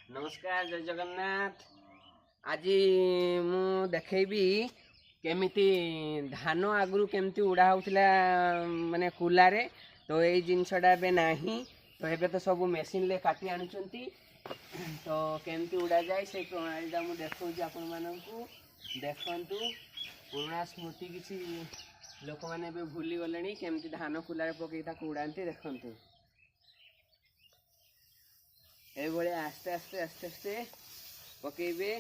नमस्कार जय जगन्नाथ। आज मु देखी केमिति धान आगु केमती उड़ा होता माने कुलारे तो यही जिनसटा ए ना तो ये तो सब मेसीन ले काटी आणुचंती तो केमती उड़ा जाए से प्रणालीटा मुझे देखा आपण मानू देखु पुराणा स्मृति किसी लोक मैंने भूली गले केमती धान कुलारे पकई उड़ाती देखु ये आस्ते आस्ते आस्ते आस्ते पकेबे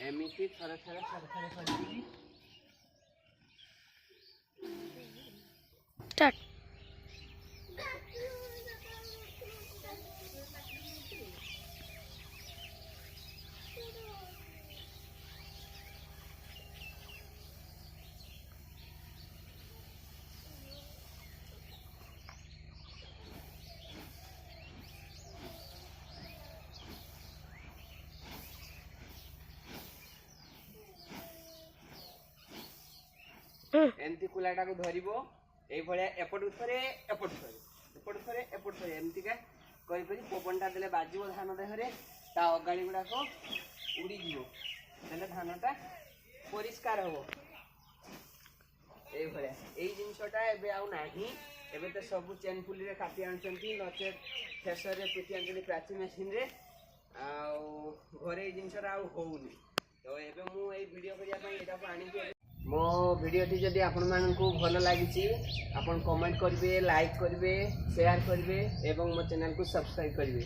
एमती थरे थरे थरे थरे कर स्टार्ट। एमती कुलाटा को धरिबो एई भलिया एपट थरे एपट थरे एपट थरे एपट थरे एमती का करी करी पवनटा देले बाजिबो धान देहरे ता अगाड़ी गुडा को उड़ी जीवो देले धानटा परिष्कार होबो एई भलिया एई जिंसटा एबे आउ नाही एबे तो सब चेन पुली रे काटी आणचंती नचे थ्रेसर रे पिटी आणचंती प्राची मशीन रे आउ घरे एई जिंसरा आउ होउनी तो एबे मु एई वीडियो करिया पई एटा को आनी के मो भिडियोटी जदि आपण मानकु भल लागिछि आपण कमेंट करिवे लाइक करिवे शेयर करिवे एवं मो चैनल को सब्सक्राइब करिवे।